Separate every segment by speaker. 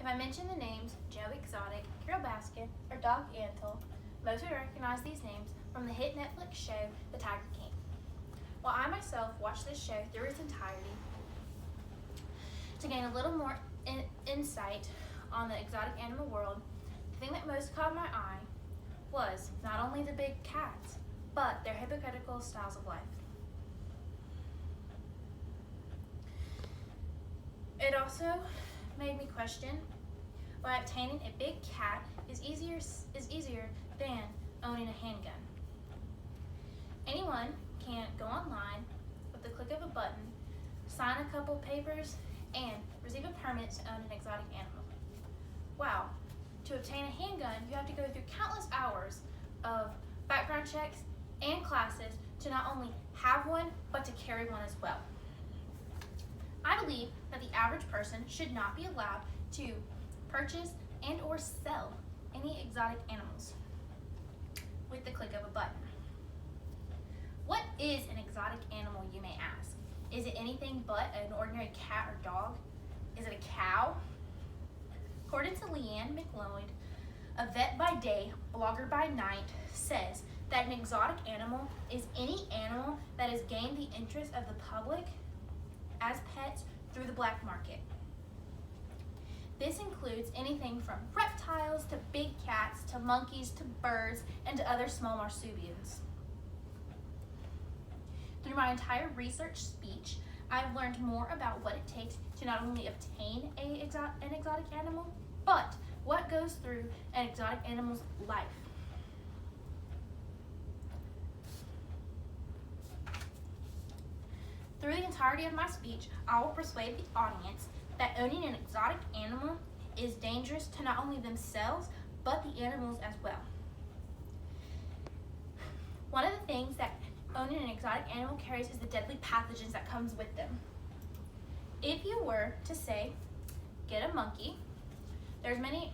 Speaker 1: If I mention the names Joe Exotic, Carol Baskin, or Doc Antle, most would recognize these names from the hit Netflix show The Tiger King. While I myself watched this show through its entirety to gain a little more insight on the exotic animal world, the thing that most caught my eye was not only the big cats, but their hypocritical styles of life. It also made me question why obtaining a big cat is easier than owning a handgun. Anyone can go online with the click of a button, sign a couple papers, and receive a permit to own an exotic animal. Wow, to obtain a handgun, you have to go through countless hours of background checks and classes to not only have one, but to carry one as well. I believe that the average person should not be allowed to purchase and or sell any exotic animals with the click of a button. What is an exotic animal, you may ask? Is it anything but an ordinary cat or dog? Is it a cow? According to Leanne McLeod, a vet by day, blogger by night, says that an exotic animal is any animal that has gained the interest of the public as pets through the black market. This includes anything from reptiles to big cats to monkeys to birds and to other small marsupials. Through my entire research speech, I've learned more about what it takes to not only obtain an exotic animal, but what goes through an exotic animal's life. Through the entirety of my speech, I will persuade the audience that owning an exotic animal is dangerous to not only themselves, but the animals as well. One of the things that owning an exotic animal carries is the deadly pathogens that comes with them. If you were to say, get a monkey, there's many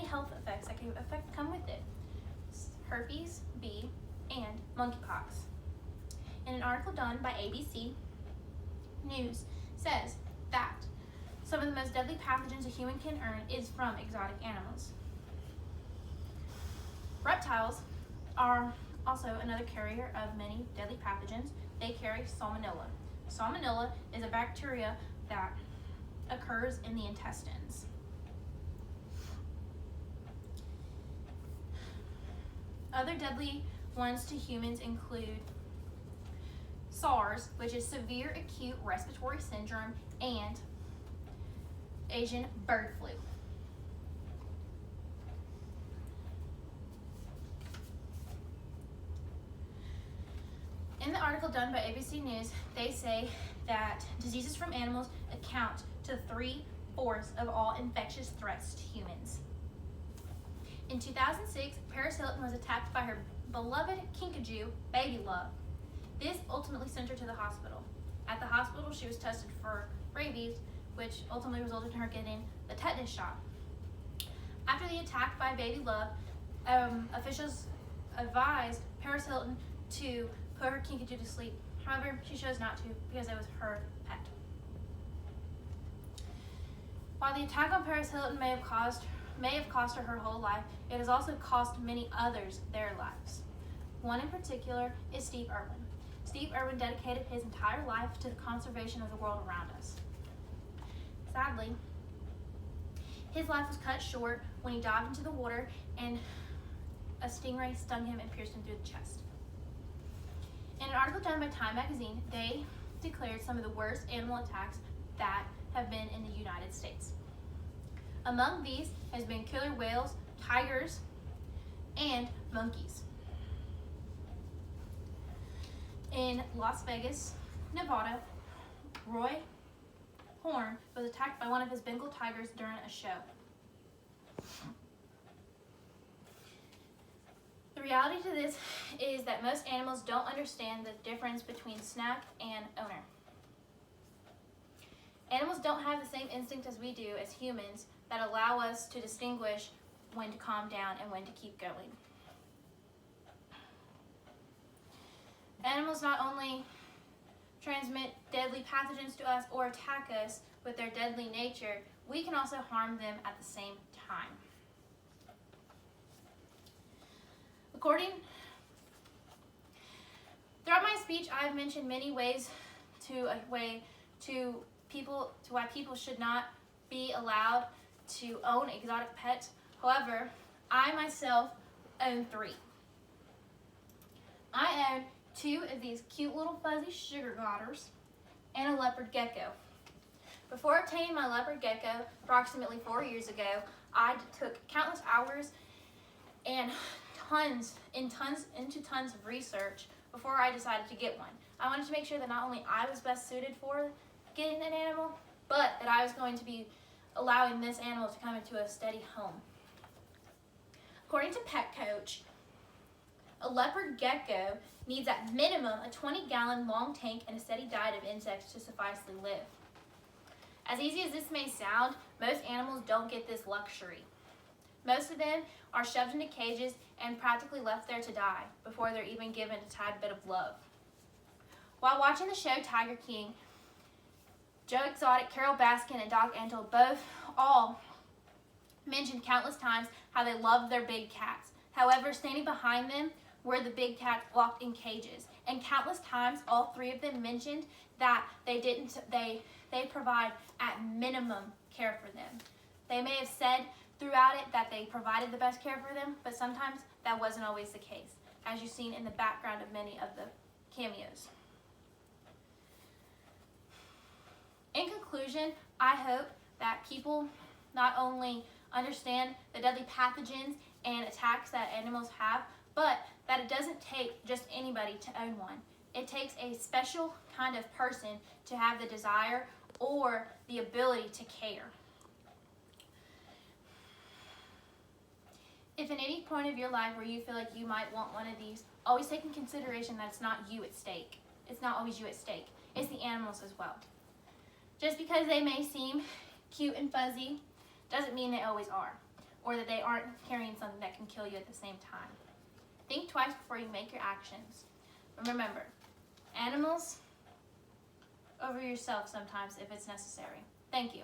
Speaker 1: health effects that can come with it. Herpes B and monkeypox. In an article done by ABC News says that some of the most deadly pathogens a human can earn is from exotic animals. Reptiles are also another carrier of many deadly pathogens. They carry salmonella. Salmonella is a bacteria that occurs in the intestines. Other deadly ones to humans include SARS, which is severe acute respiratory syndrome, and Asian bird flu. In the article done by ABC News, they say that diseases from animals account to 3/4 of all infectious threats to humans. In 2006, Paris Hilton was attacked by her beloved kinkajou, Baby Love. This ultimately sent her to the hospital. At the hospital, she was tested for rabies, which ultimately resulted in her getting the tetanus shot. After the attack by Baby Love, officials advised Paris Hilton to put her kinkajou to sleep. However, she chose not to because it was her pet. While the attack on Paris Hilton may have cost her whole life, it has also cost many others their lives. One in particular is Steve Irwin. Steve Irwin dedicated his entire life to the conservation of the world around us. Sadly, his life was cut short when he dived into the water and a stingray stung him and pierced him through the chest. In an article done by Time magazine, they declared some of the worst animal attacks that have been in the United States. Among these has been killer whales, tigers, and monkeys. In Las Vegas, Nevada, Roy Horn was attacked by one of his Bengal tigers during a show. The reality to this is that most animals don't understand the difference between snack and owner. Animals don't have the same instinct as we do as humans that allow us to distinguish when to calm down and when to keep going. Animals not only transmit deadly pathogens to us or attack us with their deadly nature, we can also harm them at the same time. Throughout my speech, I've mentioned many ways why people should not be allowed to own exotic pets. However, I myself own 3. I own 2 of these cute little fuzzy sugar glitters and a leopard gecko. Before obtaining my leopard gecko approximately 4 years ago, I took countless hours and tons of research before I decided to get one. I wanted to make sure that not only I was best suited for getting an animal, but that I was going to be allowing this animal to come into a steady home. According to Pet Coach, a leopard gecko needs at minimum a 20-gallon long tank and a steady diet of insects to sufficiently live. As easy as this may sound, most animals don't get this luxury. Most of them are shoved into cages and practically left there to die before they're even given a tad bit of love. While watching the show Tiger King, Joe Exotic, Carol Baskin, and Doc Antle all mentioned countless times how they loved their big cats. However, standing behind them were the big cats locked in cages. And countless times, all 3 of them mentioned that they provide at minimum care for them. They may have said throughout it that they provided the best care for them, but sometimes that wasn't always the case, as you've seen in the background of many of the cameos. In conclusion, I hope that people not only understand the deadly pathogens and attacks that animals have, but that it doesn't take just anybody to own one. It takes a special kind of person to have the desire or the ability to care. If at any point of your life where you feel like you might want one of these, always take in consideration that it's not you at stake. It's not always you at stake. It's the animals as well. Just because they may seem cute and fuzzy doesn't mean they always are, or that they aren't carrying something that can kill you at the same time. Think twice before you make your actions. And remember, animals over yourself sometimes if it's necessary. Thank you.